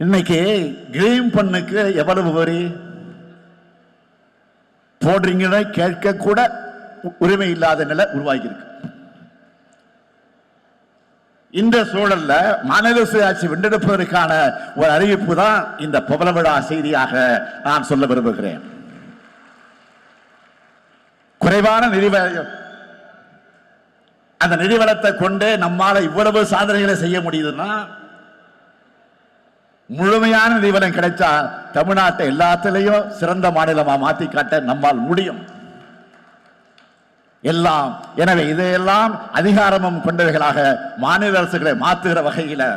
இன்னைக்கு கிரீம் பண்ணுக்கு எவ்வளவு வரி போடுறீங்கன்னு கேட்க கூட உரிமை இல்லாத நிலை உருவாகி இருக்கு. இந்த சூழல்ல மாநில சுயாட்சி வென்றெடுப்பதற்கான ஒரு அறிவிப்பு தான் இந்த பவள விழா செய்தியாக நான் சொல்ல விரும்புகிறேன். குறைவான நிதிவளம், அந்த நிதிவளத்தை கொண்டு நம்மால இவ்வளவு சாதனைகளை செய்ய முடியுதுன்னா, முழுமையான நிதிவளம் கிடைச்சா தமிழ்நாட்டை எல்லாத்திலையும் சிறந்த மாநிலமா மாத்தி காட்ட நம்மால் முடியும் எல்லாம். எனவே இதையெல்லாம் அதிகாரமும் கொண்டவைகளாக மாநில அரசுகளை மாற்றுகிற வகையில்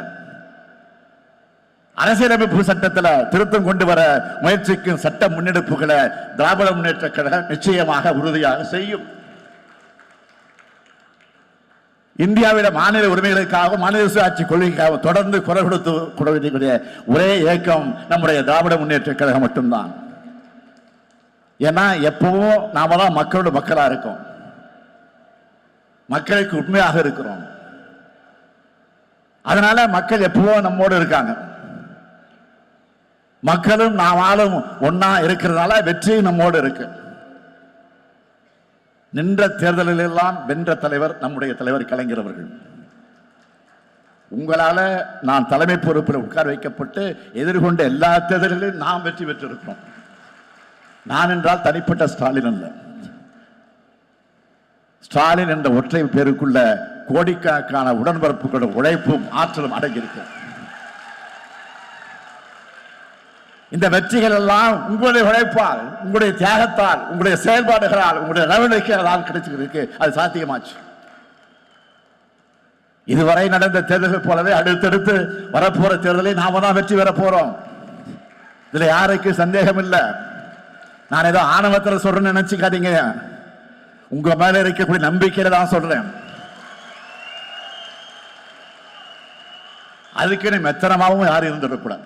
அரசியலமைப்பு சட்டத்தில் திருத்தம் கொண்டு வர முயற்சிக்கும் சட்ட முன்னெடுப்புகளை திராவிட முன்னேற்ற கழகம் நிச்சயமாக உறுதியாக செய்யும். இந்தியாவில மாநில உரிமைகளுக்காக மாநில சுயாட்சி கொள்கைக்காக தொடர்ந்து குரல் கொடுத்து ஒரே இயக்கம் நம்முடைய திராவிட முன்னேற்ற கழகம் மட்டும்தான். ஏன்னா எப்பவும் நாம தான் மக்களோட மக்களா இருக்கோம், மக்களுக்கு உண்மையாக இருக்கிறோம். அதனால மக்கள் எப்பவும் நம்மோடு இருக்காங்க. மக்களும் நாமாலும் ஒன்னா இருக்கிறதுனால வெற்றி நம்மோடு இருக்கு. நின்ற தேர்தலில் எல்லாம் வென்ற தலைவர் நம்முடைய தலைவர் கலைஞர் அவர்கள். உங்களால நான் தலைமை பொறுப்பில் உட்கார வைக்கப்பட்டு எதிர்கொண்ட எல்லா தேர்தலிலும் நாம் வெற்றி பெற்றிருக்கிறோம். நான் என்றால் தனிப்பட்ட ஸ்டாலின் அல்ல. ஸ்டாலின் என்ற ஒற்றை பேருக்குள்ள கோடிக்கணக்கான உடன்பிறப்புகளோட உழைப்பும் ஆற்றலும் அடங்கியிருக்கு. இந்த வெற்றிகள் எல்லாம் உங்களுடைய உழைப்பால், உங்களுடைய தியாகத்தால், உங்களுடைய செயல்பாடுகளால், உங்களுடைய நடவடிக்கைகளால் கிடைச்சிருக்கு. அது சாத்தியமாச்சு. இதுவரை நடந்த தேர்தல்கள் போலவே அடுத்தடுத்து வரப்போற தேர்தலை நாம தான் வெற்றி பெற போறோம். இதுல யாருக்கு சந்தேகம் இல்லை. நான் ஏதோ ஆணவத்தில் சொல்றேன்னு நினைச்சுக்காதீங்க. உங்க மேல இருக்கக்கூடிய நம்பிக்கையில தான் சொல்றேன். அதுக்கு மெத்தனமாவும் யாரும் இருந்துடக்கூடாது,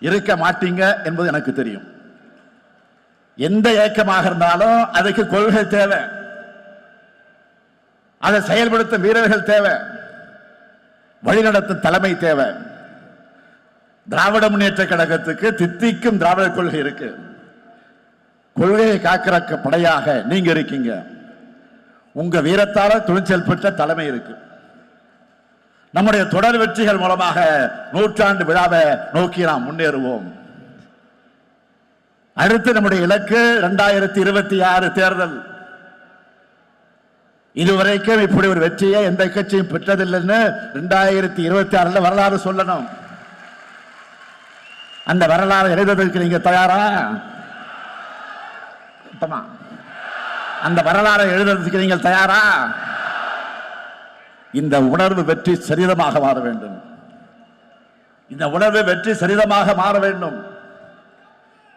இருக்க மாட்டீங்க என்பது எனக்கு தெரியும். எந்த இயக்கமாக இருந்தாலும் அதுக்கு கொள்கை தேவை, அதை செயல்படுத்த வீரர்கள் தேவை, வழிநடத்தும் தலைமை தேவை. திராவிட முன்னேற்ற கழகத்துக்கு தித்திக்கும் திராவிட கொள்கை இருக்கு. கொள்கையை காக்கிற படையாக நீங்க இருக்கீங்க. உங்க வீரத்தால துணிச்சல் பெற்ற தலைமை இருக்கு. நம்முடைய தொடர் வெற்றிகள் மூலமாக 100ஆண்டு விழாவை நோக்கி நாம் முன்னேறுவோம். அடுத்து நம்முடைய இலக்கு 2026 தேர்தல். இதுவரைக்கும் இப்படி ஒரு வெற்றியை எந்த கட்சியும் பெற்றதில்லைன்னு 2026 வரலாறு சொல்லணும். அந்த வரலாறு எழுதுவதற்கு நீங்க தயாரா? அந்த வரலாறு எழுதுவதற்கு நீங்கள் தயாரா? இந்த உணர்வு வெற்றி சரிதமாக மாற வேண்டும். இந்த உணர்வு வெற்றி சரிதமாக மாற வேண்டும்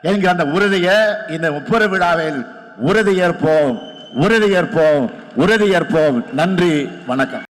என்கிற அந்த உறுதியை இந்த முப்பெரும் விழாவில் உறுதியேற்போம், உறுதியேற்போம், உறுதியேற்போம். நன்றி, வணக்கம்.